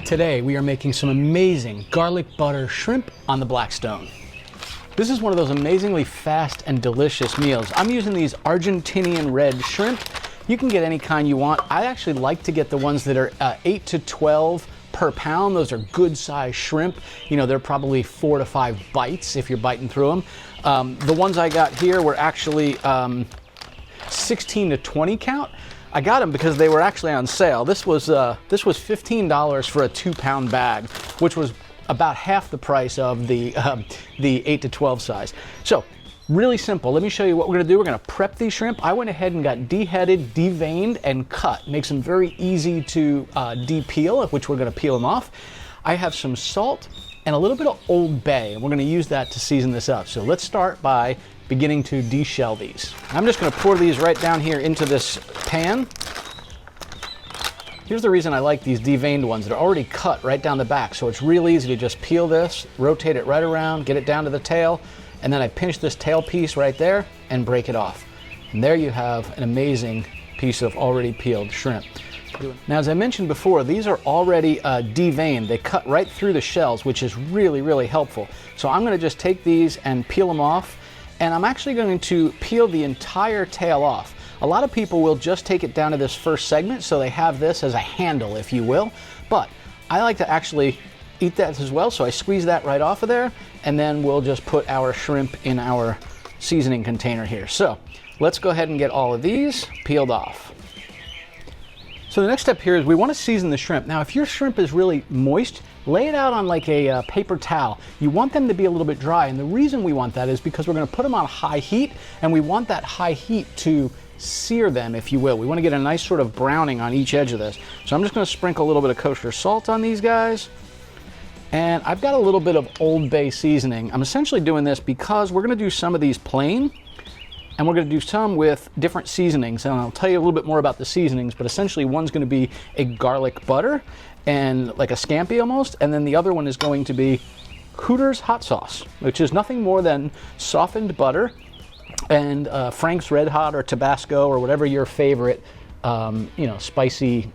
Today we are making some amazing garlic butter shrimp on the Blackstone. This is one of those amazingly fast and delicious meals. I'm using these Argentinian red shrimp. You can get any kind you want. I actually like to get the ones that are 8 to 12 per pound. Those are good sized shrimp. You know, they're probably 4 to 5 bites if you're biting through them. The ones I got here were actually 16 to 20 count. I got them because they were actually on sale. This was $15 for a 2-pound bag, which was about half the price of the 8 to 12 size. So really simple. Let me show you what we're going to do. We're going to prep these shrimp. I went ahead and got deheaded, deveined, and cut. Makes them very easy to de-peel, which we're going to peel them off. I have some salt and a little bit of Old Bay, and we're going to use that to season this up. So let's start by beginning to deshell these. I'm just going to pour these right down here into this pan. Here's the reason I like these deveined ones. They're already cut right down the back, so it's real easy to just peel this, rotate it right around, get it down to the tail, and then I pinch this tail piece right there and break it off. And there you have an amazing piece of already peeled shrimp. Now, as I mentioned before, these are already deveined. They cut right through the shells, which is really, really helpful. So I'm going to just take these and peel them off, and I'm actually going to peel the entire tail off. A lot of people will just take it down to this first segment, so they have this as a handle, if you will. But I like to actually eat that as well, so I squeeze that right off of there, and then we'll just put our shrimp in our seasoning container here. So let's go ahead and get all of these peeled off. So the next step here is we want to season the shrimp. Now, if your shrimp is really moist, lay it out on like a paper towel. You want them to be a little bit dry, and the reason we want that is because we're going to put them on high heat, and we want that high heat to sear them, if you will. We want to get a nice sort of browning on each edge of this. So I'm just going to sprinkle a little bit of kosher salt on these guys. And I've got a little bit of Old Bay seasoning. I'm essentially doing this because we're going to do some of these plain, and we're going to do some with different seasonings. And I'll tell you a little bit more about the seasonings, but essentially one's going to be a garlic butter and like a scampi almost, and then the other one is going to be Hooters hot sauce, which is nothing more than softened butter and Frank's Red Hot or Tabasco or whatever your favorite, spicy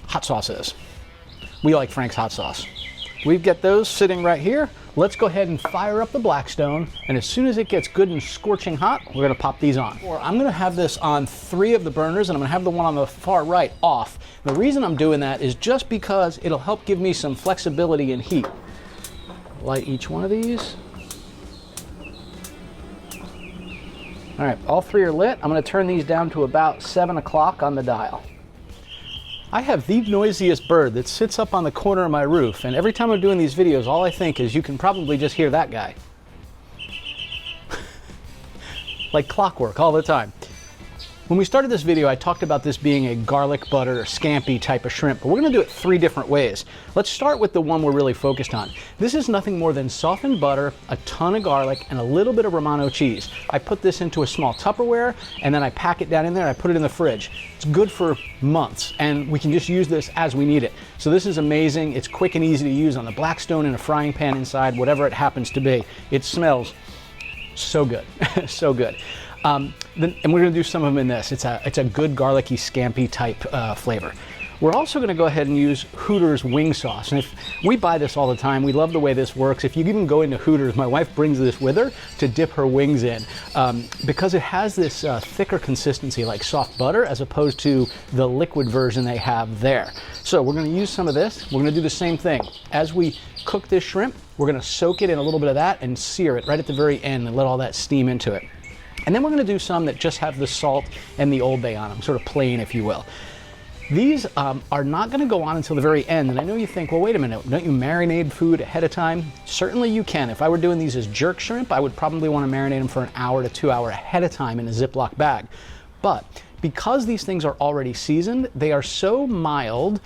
hot sauce is. We like Frank's hot sauce. We've got those sitting right here. Let's go ahead and fire up the Blackstone, and as soon as it gets good and scorching hot, we're going to pop these on. I'm going to have this on 3 of the burners, and I'm going to have the one on the far right off. The reason I'm doing that is just because it'll help give me some flexibility in heat. Light each one of these. All right, all 3 are lit. I'm going to turn these down to about 7 o'clock on the dial. I have the noisiest bird that sits up on the corner of my roof, and every time I'm doing these videos, all I think is you can probably just hear that guy. Like clockwork all the time. When we started this video, I talked about this being a garlic butter or scampi type of shrimp, but we're going to do it 3 different ways. Let's start with the one we're really focused on. This is nothing more than softened butter, a ton of garlic, and a little bit of Romano cheese. I put this into a small Tupperware, and then I pack it down in there, and I put it in the fridge. It's good for months, and we can just use this as we need it. So this is amazing. It's quick and easy to use on the Blackstone in a frying pan inside, whatever it happens to be. It smells so good, so good. And we're going to do some of them in this. It's a good garlicky scampi type flavor. We're also going to go ahead and use Hooters wing sauce. And if we buy this all the time, we love the way this works. If you even go into Hooters, my wife brings this with her to dip her wings in because it has this thicker consistency like soft butter as opposed to the liquid version they have there. So we're going to use some of this. We're going to do the same thing. As we cook this shrimp, we're going to soak it in a little bit of that and sear it right at the very end and let all that steam into it. And then we're going to do some that just have the salt and the Old Bay on them, sort of plain, if you will. These are not going to go on until the very end. And I know you think, well, wait a minute, don't you marinate food ahead of time? Certainly you can. If I were doing these as jerk shrimp, I would probably want to marinate them for an hour to 2 hours ahead of time in a Ziploc bag. But because these things are already seasoned, they are so mild,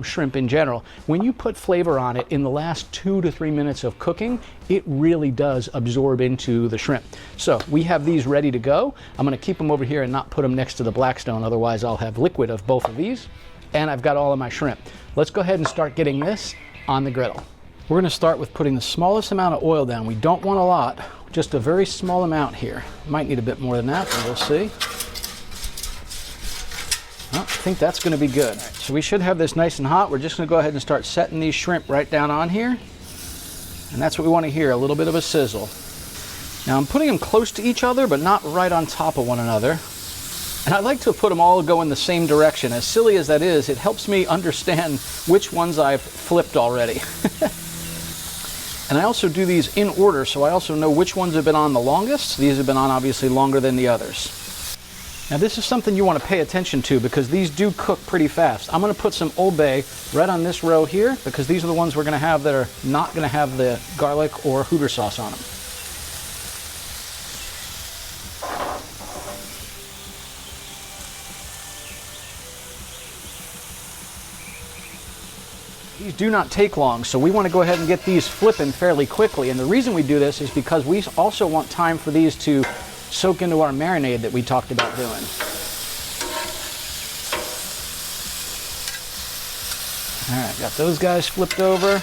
shrimp in general, when you put flavor on it in the last 2 to 3 minutes of cooking, it really does absorb into the shrimp. So we have these ready to go. I'm going to keep them over here and not put them next to the Blackstone, otherwise I'll have liquid of both of these. And I've got all of my shrimp. Let's go ahead and start getting this on the griddle. We're going to start with putting the smallest amount of oil down. We don't want a lot, just a very small amount here. Might need a bit more than that, but we'll see. Well, I think that's going to be good. So we should have this nice and hot. We're just going to go ahead and start setting these shrimp right down on here. And that's what we want to hear, a little bit of a sizzle. Now I'm putting them close to each other, but not right on top of one another. And I like to put them all go in the same direction. As silly as that is, it helps me understand which ones I've flipped already. And I also do these in order, so I also know which ones have been on the longest. These have been on obviously longer than the others. Now this is something you want to pay attention to because these do cook pretty fast. I'm going to put some Old Bay right on this row here because these are the ones we're going to have that are not going to have the garlic or Hooter sauce on them. These do not take long, so we want to go ahead and get these flipping fairly quickly. And the reason we do this is because we also want time for these to soak into our marinade that we talked about doing. All right, got those guys flipped over.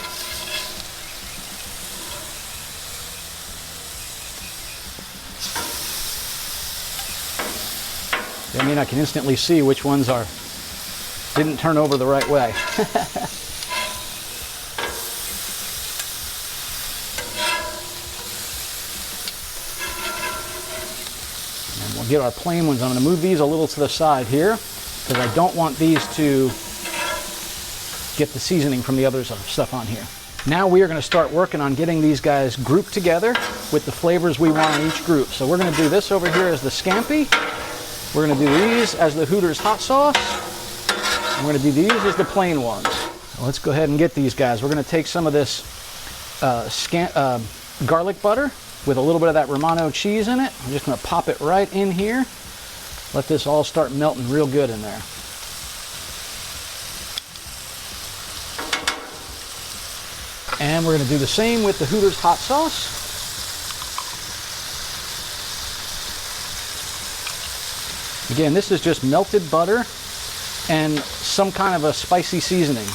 I mean, I can instantly see which ones didn't turn over the right way. Get our plain ones. I'm going to move these a little to the side here because I don't want these to get the seasoning from the other stuff on here. Now we are going to start working on getting these guys grouped together with the flavors we want in each group. So we're going to do this over here as the Scampi. We're going to do these as the Hooters hot sauce. And we're going to do these as the plain ones. So let's go ahead and get these guys. We're going to take some of this garlic butter with a little bit of that Romano cheese in it. I'm just going to pop it right in here. Let this all start melting real good in there. And we're going to do the same with the Hooters hot sauce. Again, this is just melted butter and some kind of a spicy seasoning.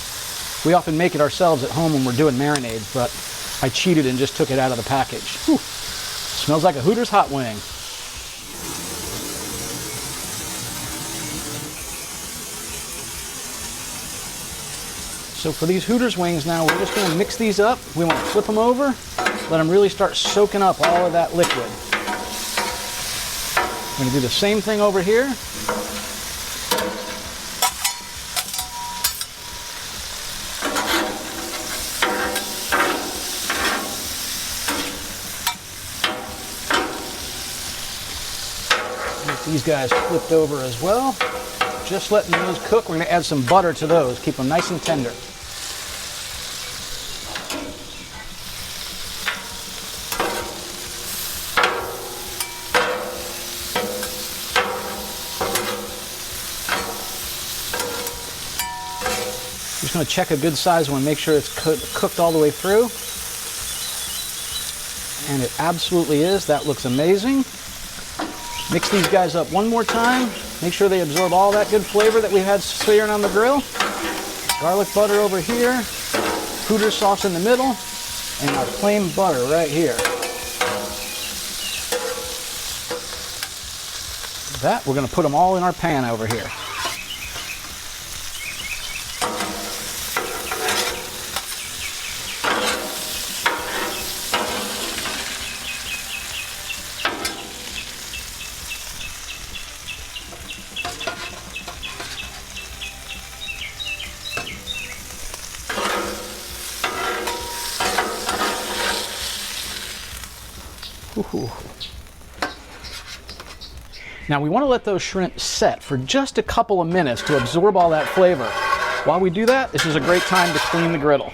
We often make it ourselves at home when we're doing marinades, but I cheated and just took it out of the package. Whew. Smells like a Hooters hot wing. So for these Hooters wings now, we're just going to mix these up. We want to flip them over, let them really start soaking up all of that liquid. We're going to do the same thing over here. These guys flipped over as well. Just letting those cook. We're going to add some butter to those, keep them nice and tender. Just going to check a good size one, make sure it's cooked all the way through. And it absolutely is. That looks amazing. Mix these guys up one more time. Make sure they absorb all that good flavor that we had searing on the grill. Garlic butter over here, Hooters sauce in the middle, and our plain butter right here. That, we're going to put them all in our pan over here. Now we want to let those shrimp set for just a couple of minutes to absorb all that flavor. While we do that, this is a great time to clean the griddle.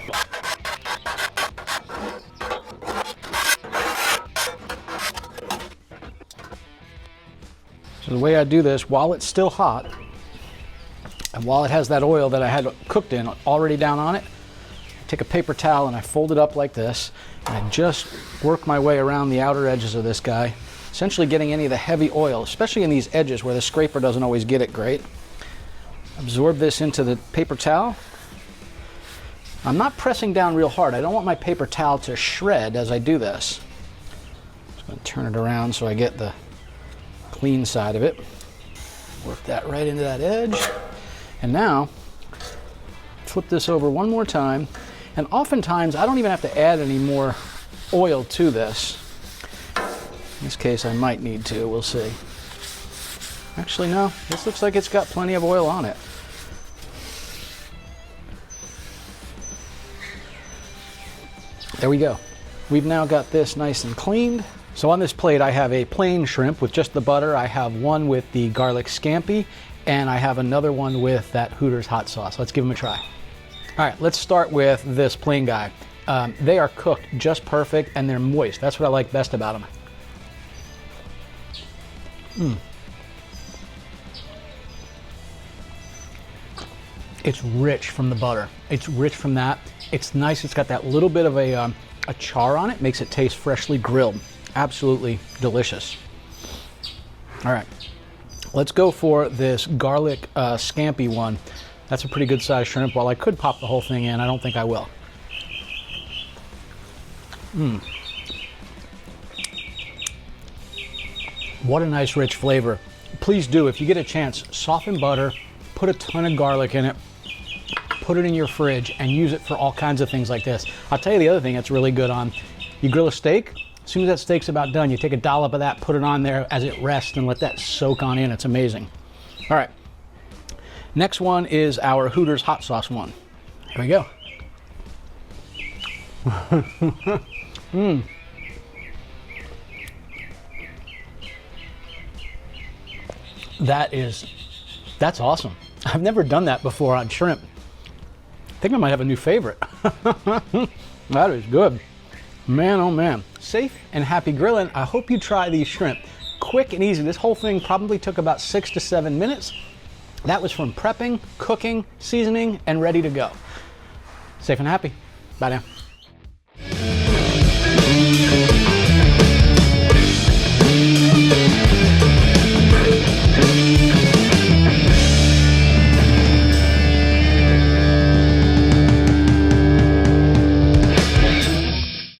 So the way I do this, while it's still hot, and while it has that oil that I had cooked in already down on it, I take a paper towel and I fold it up like this, and I just work my way around the outer edges of this guy, essentially getting any of the heavy oil, especially in these edges where the scraper doesn't always get it great. Absorb this into the paper towel. I'm not pressing down real hard. I don't want my paper towel to shred as I do this. Just going to turn it around so I get the clean side of it. Work that right into that edge. And now, flip this over one more time. And oftentimes, I don't even have to add any more oil to this. In this case, I might need to, we'll see. Actually, no, this looks like it's got plenty of oil on it. There we go. We've now got this nice and cleaned. So on this plate, I have a plain shrimp with just the butter. I have one with the garlic scampi, and I have another one with that Hooters hot sauce. Let's give them a try. All right, let's start with this plain guy. They are cooked just perfect, and they're moist. That's what I like best about them. It's rich from the butter. It's rich from that. It's nice. It's got that little bit of a char on it. Makes it taste freshly grilled. Absolutely delicious. All right, let's go for this garlic scampi one. That's a pretty good sized shrimp. While I could pop the whole thing in, I don't think I will. What a nice rich flavor. Please do, if you get a chance, soften butter, put a ton of garlic in it, put it in your fridge, and use it for all kinds of things like this. I'll tell you the other thing that's really good on, you grill a steak, as soon as that steak's about done, you take a dollop of that, put it on there as it rests, and let that soak on in. It's amazing. All right. Next one is our Hooters hot sauce one. Here we go. That's awesome. I've never done that before on shrimp. I think I might have a new favorite. That is good. Man, oh man. Safe and happy grilling. I hope you try these shrimp. Quick and easy. This whole thing probably took about 6 to 7 minutes. That was from prepping, cooking, seasoning, and ready to go. Safe and happy. Bye now.